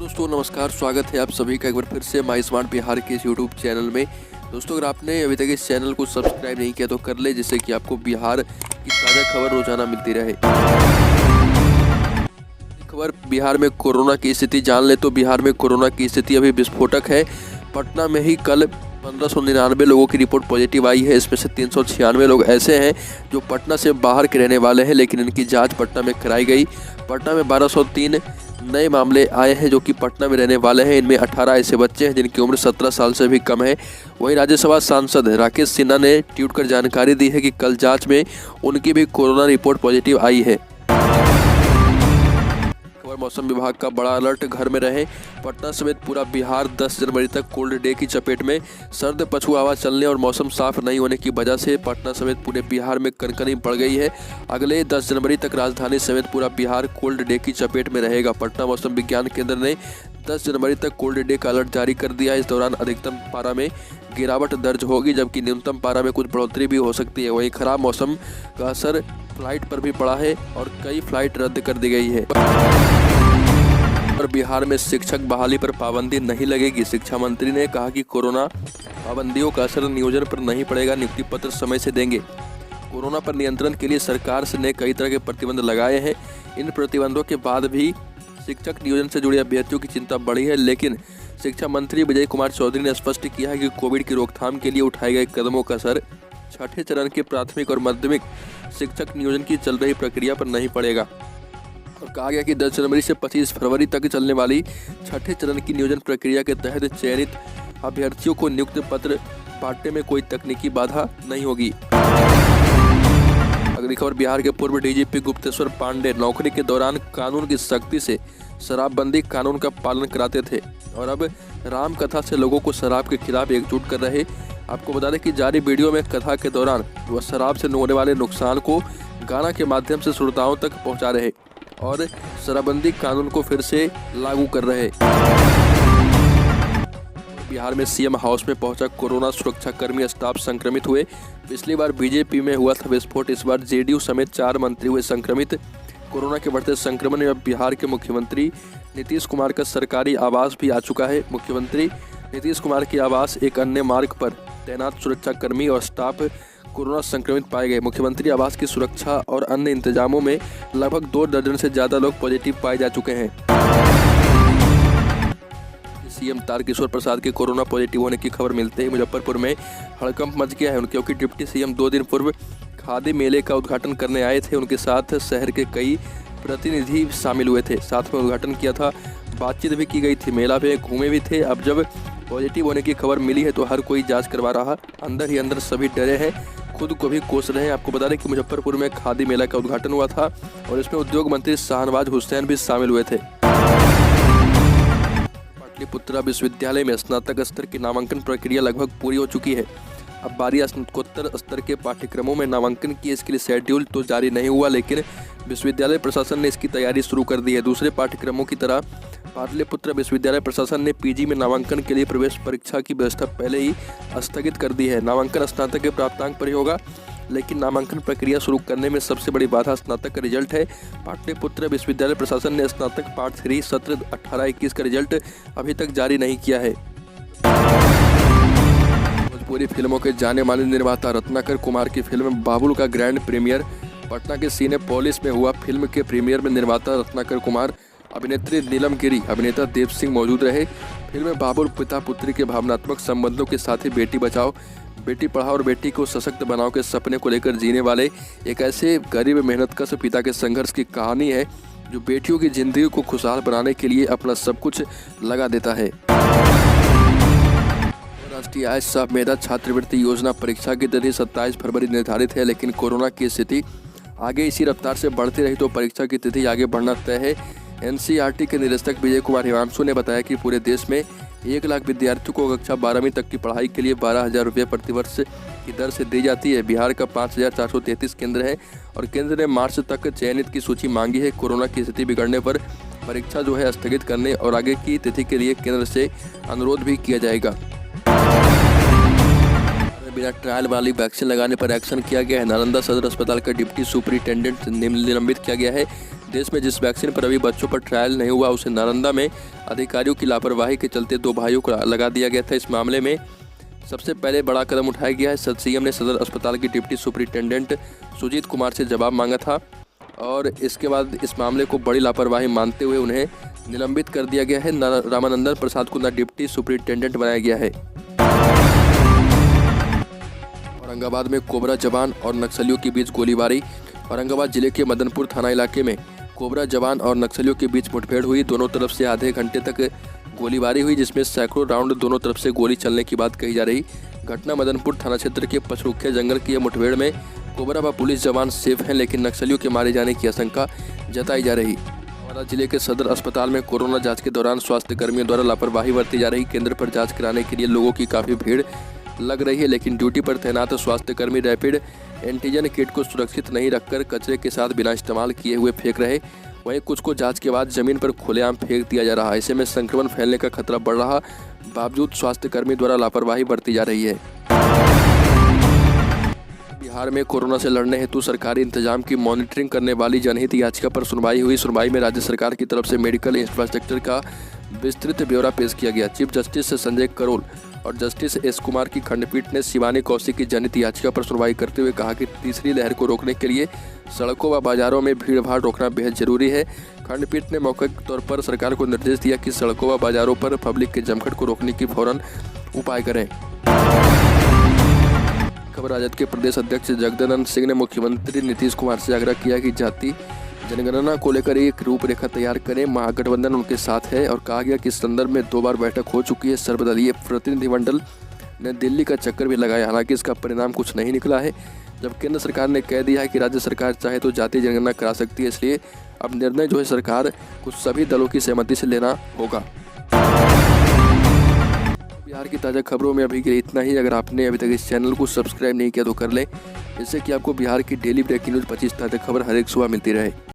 दोस्तों नमस्कार, स्वागत है आप सभी का एक बार फिर से माई स्मार्ट बिहार के इस यूट्यूब चैनल में। दोस्तों अगर आपने अभी तक इस चैनल को सब्सक्राइब नहीं किया तो कर ले, जिससे कि आपको बिहार की ताज़ा खबर रोजाना मिलती रहे। खबर बिहार में कोरोना की स्थिति जान ले तो बिहार में कोरोना की स्थिति अभी विस्फोटक है। पटना में ही कल 1599 लोगों की रिपोर्ट पॉजिटिव आई है। इसमें से 396 लोग ऐसे हैं जो पटना से बाहर के रहने वाले हैं, लेकिन इनकी जांच पटना में कराई गई। पटना में 1203 नए मामले आए हैं जो कि पटना में रहने वाले हैं। इनमें 18 ऐसे बच्चे हैं जिनकी उम्र 17 साल से भी कम है। वहीं राज्यसभा सांसद राकेश सिन्हा ने ट्वीट कर जानकारी दी है कि कल जांच में उनकी भी कोरोना रिपोर्ट पॉजिटिव आई है। मौसम विभाग का बड़ा अलर्ट, घर में रहे। पटना समेत पूरा बिहार 10 जनवरी तक कोल्ड डे की चपेट में। सर्द पछुआ हवा चलने और मौसम साफ नहीं होने की वजह से पटना समेत पूरे बिहार में कनकनी पड़ गई है। अगले 10 जनवरी तक राजधानी समेत पूरा बिहार कोल्ड डे की चपेट में रहेगा। पटना मौसम विज्ञान केंद्र ने 10 जनवरी तक कोल्ड डे का अलर्ट जारी कर दिया है। इस दौरान अधिकतम पारा में गिरावट दर्ज होगी, जबकि न्यूनतम पारा में कुछ बढ़ोतरी भी हो सकती है। वहीं खराब मौसम का असर फ्लाइट पर भी पड़ा है और कई फ्लाइट रद्द कर दी गई है। और बिहार में शिक्षक बहाली पर पाबंदी नहीं लगेगी। शिक्षा मंत्री ने कहा कि कोरोना पाबंदियों का असर नियोजन पर नहीं पड़ेगा, नियुक्ति पत्र समय से देंगे। कोरोना पर नियंत्रण के लिए सरकार ने कई तरह के प्रतिबंध लगाए हैं। इन प्रतिबंधों के बाद भी शिक्षक नियोजन से जुड़े अभ्यर्थियों की चिंता बढ़ी है, लेकिन शिक्षा मंत्री विजय कुमार चौधरी ने स्पष्ट किया है कि कोविड की रोकथाम के लिए उठाए गए कदमों का असर छठे चरण के प्राथमिक और माध्यमिक शिक्षक नियोजन की चल रही प्रक्रिया पर नहीं पड़ेगा। और कहा गया कि 10 जनवरी से 25 फरवरी तक चलने वाली छठे चरण की नियोजन प्रक्रिया के तहत चयनित अभ्यर्थियों को नियुक्ति पत्र बांटने में कोई तकनीकी बाधा नहीं होगी। अगली खबर, बिहार के पूर्व डीजीपी गुप्तेश्वर पांडे नौकरी के दौरान कानून की सख्ती से शराबबंदी कानून का पालन कराते थे और अब राम कथा से लोगों को शराब के खिलाफ एकजुट कर रहे। आपको बता दें कि जारी वीडियो में कथा के दौरान वह शराब से होने वाले नुकसान को गाना के माध्यम से श्रोताओं तक पहुंचा रहे और शराबबंदी कानून को फिर से लागू कर रहे। बिहार में सीएम हाउस में पहुंचा कोरोना सुरक्षा कर्मी, स्टाफ संक्रमित हुए। पिछली बार बीजेपी में हुआ था विस्फोट, इस बार जेडीयू समेत 4 मंत्री हुए संक्रमित। कोरोना के बढ़ते संक्रमण में अब बिहार के मुख्यमंत्री नीतीश कुमार का सरकारी आवास भी आ चुका है। मुख्यमंत्री नीतीश कुमार के आवास एक अन्य मार्ग पर तैनात सुरक्षा कर्मी और स्टाफ कोरोना संक्रमित पाए गए। मुख्यमंत्री आवास की सुरक्षा और अन्य इंतजामों में लगभग 2 दर्जन से ज्यादा लोग पॉजिटिव पाए जा चुके हैं। सीएम तारकिशोर प्रसाद के कोरोना पॉजिटिव होने की खबर मिलते ही मुजफ्फरपुर में हड़कंप मच गया है, क्योंकि डिप्टी सीएम 2 दिन पूर्व खादी मेले का उद्घाटन करने आए थे। उनके साथ शहर के कई प्रतिनिधि शामिल हुए थे, साथ में उद्घाटन किया था, बातचीत भी की गई थी, मेला में घूमे भी थे। अब जब पॉजिटिव होने की खबर मिली है तो हर कोई जांच करवा रहा। अंदर ही अंदर सभी डरे हैं, खुद को भी कोस रहे हैं। आपको बता दें कि मुजफ्फरपुर में खादी मेला का उद्घाटन हुआ था और इसमें उद्योग मंत्री शाहनवाज हुसैन भी शामिल हुए थे। पाटलिपुत्रा विश्वविद्यालय में स्नातक स्तर की नामांकन प्रक्रिया लगभग पूरी हो चुकी है। अब बारी स्नातकोत्तर स्तर के पाठ्यक्रमों में नामांकन की। इसके लिए शेड्यूल तो जारी नहीं हुआ, लेकिन विश्वविद्यालय प्रशासन ने इसकी तैयारी शुरू कर दी है। दूसरे पाठ्यक्रमों की तरह पाटलिपुत्र विश्वविद्यालय प्रशासन ने पीजी में नामांकन के लिए प्रवेश परीक्षा की व्यवस्था पहले ही स्थगित कर दी है। नामांकन स्नातक के प्राप्तांक पर ही होगा, लेकिन नामांकन प्रक्रिया शुरू करने में सबसे बड़ी बाधा स्नातक का रिजल्ट है। पाटलिपुत्र विश्वविद्यालय प्रशासन ने स्नातक पार्ट 3 सत्र 18-21 का रिजल्ट अभी तक जारी नहीं किया है। भोजपुरी फिल्मों के जाने माने निर्माता रत्नाकर कुमार की फिल्म बाबुल का ग्रैंड प्रीमियर पटना के सिनेपोलिस में हुआ। फिल्म के प्रीमियर में निर्माता रत्नाकर कुमार, अभिनेत्री नीलम गिरी, अभिनेता देव सिंह मौजूद रहे। फिल्म में बाबुल पिता पुत्री के भावनात्मक संबंधों के साथ ही बेटी बचाओ बेटी पढ़ाओ और बेटी को सशक्त बनाओ के सपने को लेकर जीने वाले एक ऐसे गरीब मेहनतकश पिता के संघर्ष की कहानी है जो बेटियों की जिंदगी को खुशहाल बनाने के लिए अपना सब कुछ लगा देता है। राष्ट्रीय आय सह मेधा छात्रवृत्ति योजना परीक्षा की तिथि 27 फरवरी निर्धारित है, लेकिन कोरोना की स्थिति आगे इसी रफ्तार से बढ़ती रही तो परीक्षा की तिथि आगे बढ़ना तय है। एनसीईआरटी के निदेशक विजय कुमार हिमांशु ने बताया कि पूरे देश में 1 लाख विद्यार्थियों को कक्षा 12वीं तक की पढ़ाई के लिए 12,000 रुपये प्रतिवर्ष की दर से दी जाती है। बिहार का 5,433 केंद्र है और केंद्र ने मार्च तक चयनित की सूची मांगी है। कोरोना की स्थिति बिगड़ने पर परीक्षा स्थगित करने और आगे की तिथि के लिए केंद्र से अनुरोध भी किया जाएगा। बिना ट्रायल वाली वैक्सीन लगाने पर एक्शन किया गया है। नालंदा सदर अस्पताल का डिप्टी सुपरिटेंडेंट निलंबित किया गया है। देश में जिस वैक्सीन पर अभी बच्चों पर ट्रायल नहीं हुआ उसे नालंदा में अधिकारियों की लापरवाही के चलते 2 भाइयों को लगा दिया गया था। इस मामले में सबसे पहले बड़ा कदम उठाया गया है। सीएम ने सदर अस्पताल के डिप्टी सुपरिटेंडेंट सुजीत कुमार से जवाब मांगा था और इसके बाद इस मामले को बड़ी लापरवाही मानते हुए उन्हें निलंबित कर दिया गया है। रामानंदन प्रसाद को नया डिप्टी सुपरिटेंडेंट बनाया गया है। औरंगाबाद में कोबरा जवान और नक्सलियों के बीच गोलीबारी। औरंगाबाद जिले के मदनपुर थाना इलाके में कोबरा जवान और नक्सलियों के बीच मुठभेड़ हुई। दोनों तरफ से आधे घंटे तक गोलीबारी हुई, जिसमें सैकड़ों राउंड दोनों तरफ से गोली चलने की बात कही जा रही। घटना मदनपुर थाना क्षेत्र के पचरुखे जंगल की मुठभेड़ में कोबरा व पुलिस जवान सेफ हैं, लेकिन नक्सलियों के मारे जाने की आशंका जताई जा रही। औरंगाबाद जिले के सदर अस्पताल में कोरोना जांच के दौरान स्वास्थ्य कर्मियों द्वारा लापरवाही बरती जा रही। केंद्र पर जांच कराने के लिए लोगों की काफ़ी भीड़ लग रही है, लेकिन ड्यूटी पर तैनात स्वास्थ्य कर्मी रैपिड एंटीजन किट को सुरक्षित नहीं रखकर कचरे के साथ बिना इस्तेमाल किए हुए फेंक रहे। वहीं कुछ को जांच के बाद जमीन पर खुलेआम फेंक दिया जा रहा है। ऐसे में संक्रमण फैलने का खतरा बढ़ रहा, बावजूद स्वास्थ्य कर्मी द्वारा लापरवाही बरती जा रही है। बिहार में कोरोना से लड़ने हेतु सरकारी इंतजाम की मॉनिटरिंग करने वाली जनहित याचिका पर सुनवाई हुई। सुनवाई में राज्य सरकार की तरफ से मेडिकल इंफ्रास्ट्रक्चर का विस्तृत ब्यौरा पेश किया गया। चीफ जस्टिस संजय करोल और जस्टिस एस कुमार की खंडपीठ ने शिवानी कौशिक की जनहित याचिका पर सुनवाई करते हुए कहा कि तीसरी लहर को रोकने के लिए सड़कों व बाजारों में भीड़भाड़ रोकना बेहद जरूरी है। खंडपीठ ने मौखिक तौर पर सरकार को निर्देश दिया कि सड़कों व बाजारों पर पब्लिक के जमघट को रोकने की फौरन उपाय करें। खबर राजद के प्रदेश अध्यक्ष जगदानंद सिंह ने मुख्यमंत्री नीतीश कुमार से आग्रह किया कि जाति जनगणना को लेकर एक रूपरेखा तैयार करें। महागठबंधन उनके साथ है और कहा गया कि इस संदर्भ में 2 बार बैठक हो चुकी है। सर्वदलीय प्रतिनिधिमंडल ने दिल्ली का चक्कर भी लगाया, हालांकि इसका परिणाम कुछ नहीं निकला है। जब केंद्र सरकार ने कह दिया है कि राज्य सरकार चाहे तो जातीय जनगणना करा सकती है, इसलिए अब निर्णय जो है सरकार को सभी दलों की सहमति से लेना होगा। बिहार की ताज़ा खबरों में अभी के लिए इतना ही। अगर आपने अभी तक इस चैनल को सब्सक्राइब नहीं किया तो कर लें, जिससे कि आपको बिहार की डेली ब्रेकिंग न्यूज़ 25 ताज़ा खबर हर एक सुबह मिलती रहे।